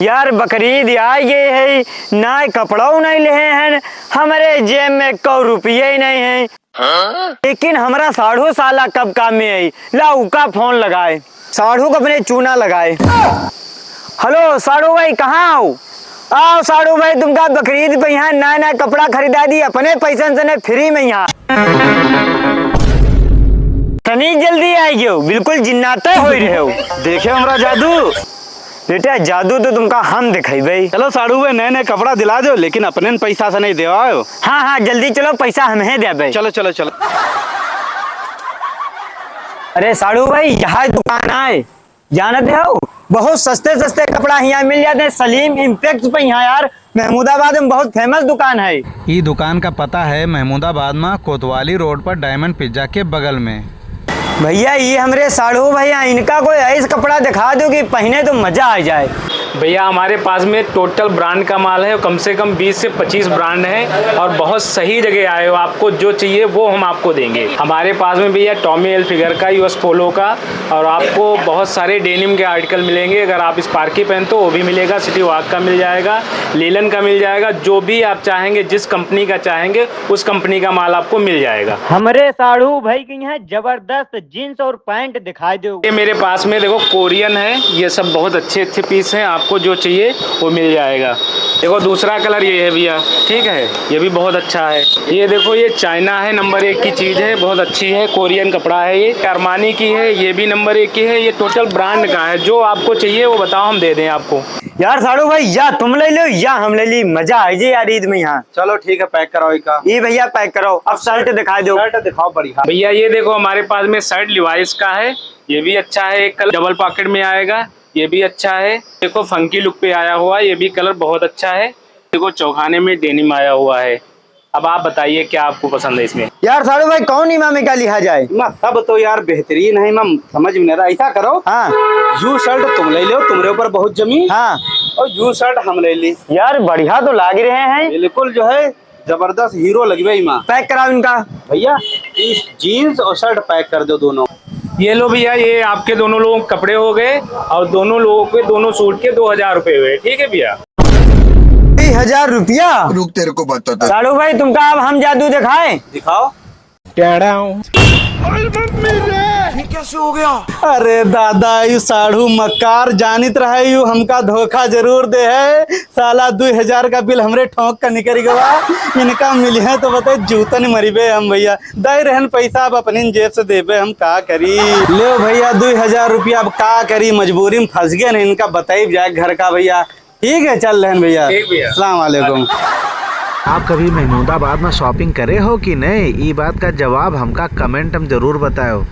यार बकरीद आ गए है, ना कपड़ा नहीं ले हैं, हमारे जेब में 1 रुपये ही नहीं है। लेकिन हमारा 1.5 साल कब काम में आई, लाऊ का फोन लगाए, साढ़ू को अपने चूना लगाए। हेलो साढ़ू भाई कहाँ आओ साढ़ू भाई, तुमका बकरीद पे यहाँ नया नया कपड़ा खरीदा दी अपने पैसे से फ्री में यहाँ। तनी जल्दी आई हो, बिल्कुल जिन्नाते हो रहे हो। देखे हमारा जादू। बेटा जादू तो तुमका हम दिखाई भाई। चलो साड़ू भाई नए नए कपड़ा दिला दो, लेकिन अपने पैसा से नहीं देवाओ। हाँ जल्दी चलो, पैसा हमें दे भाई। चलो चलो चलो। अरे साड़ू भाई यहाँ दुकान आए, जानते हो बहुत सस्ते सस्ते कपड़ा यहाँ मिल जाते हैं। सलीम इम्पैक्ट पे यहाँ यार महमूदाबाद में बहुत फेमस दुकान है। ये दुकान का पता है महमूदाबाद में कोतवाली रोड पर डायमंड पिज्जा के बगल में। भैया ये हमारे साड़ू भैया, इनका कोई ऐसा कपड़ा दिखा दो कि पहने तो मजा आ जाए। भैया हमारे पास में टोटल ब्रांड का माल है, कम से कम 20 से 25 ब्रांड है और बहुत सही जगह आए हो। आपको जो चाहिए वो हम आपको देंगे। हमारे पास में भैया टॉमी हिलफिगर का, यूएस पोलो का, और आपको बहुत सारे डेनिम के आर्टिकल मिलेंगे। अगर आप स्पार्की पहनते हो वो भी मिलेगा, सिटी वॉक का मिल जाएगा, लीलन का मिल जाएगा, जो भी आप चाहेंगे, जिस कंपनी का चाहेंगे उस कंपनी का माल आपको मिल जाएगा। हमारे साड़ू भाई की यहाँ जबरदस्त जीन्स और पैंट दिखाई दो। ये मेरे पास में देखो कोरियन है, ये सब बहुत अच्छे अच्छे पीस हैं, आपको जो चाहिए वो मिल जाएगा। देखो दूसरा कलर ये है भैया, ठीक है, ये भी बहुत अच्छा है। ये देखो ये चाइना है, नंबर 1 की चीज़ है, बहुत अच्छी है, कोरियन कपड़ा है। ये अरमानी की है, ये भी नंबर 1 की है। ये टोटल ब्रांड का है, जो आपको चाहिए वो बताओ हम दे दें आपको। यार साड़ू भाई या तुम ले लो या हम ले ली, मजा आ जाए यार ईद में यहाँ। चलो ठीक है, पैक कराओ इसका। ये भैया पैक करो। अब शर्ट दिखा दो। शर्ट दिखाओ बढ़िया। भैया ये देखो हमारे पास में शर्ट लिवाइस का है, ये भी अच्छा है, एक कलर डबल पॉकेट में आएगा, ये भी अच्छा है। देखो फंकी लुक पे आया हुआ, ये भी कलर बहुत अच्छा है। देखो चौखाने में डेनिम आया हुआ है। अब आप बताइए क्या आपको पसंद है इसमें। यार साड़ू भाई कौन इमाम का लिहा जाए? सब तो यार बेहतरीन है, मैं समझ में नहीं रहा। ऐसा करो, हाँ यू शर्ट तुम ले लो, तुम्हारे ऊपर बहुत जमी, हाँ, और यू शर्ट हम ले ली। यार बढ़िया तो लाग रहे हैं, बिल्कुल जो है जबरदस्त हीरो लगे। माँ पैक कराओ इनका। भैया इस जीन्स और शर्ट पैक कर दो दोनों। ये लो भैया, ये आपके दोनों लोगों के कपड़े हो गए और दोनों लोगों के दोनों सूट के 2000 रुपए हुए, ठीक है भैया। 1000 रुपया? रुक तेरे को बताता। साड़ू भाई तुमका अब हम जादू दिखाएं। दिखाओ। कैसे हो गया? अरे दादा यू साढ़ू मक्कार जानित रहे, यू हमका धोखा जरूर दे है। साला 2000 का बिल हमरे ठोंक का निकल गवा, इनका मिले है तो बताए जूतन मरीबे हम। भैया दे रहन पैसा अब अपनी जेब से देबे, हम का करी। ले भैया 2000 रुपया, अब का करी, मजबूरी में फंस गए ना, इनका बताई जाए घर का। भैया ठीक है चल रहन भैया, अस्सलाम वालेकुम। आप कभी महमूदाबाद में शॉपिंग करे हो कि नहीं? ये बात का जवाब हमका कमेंट में जरूर बताओ।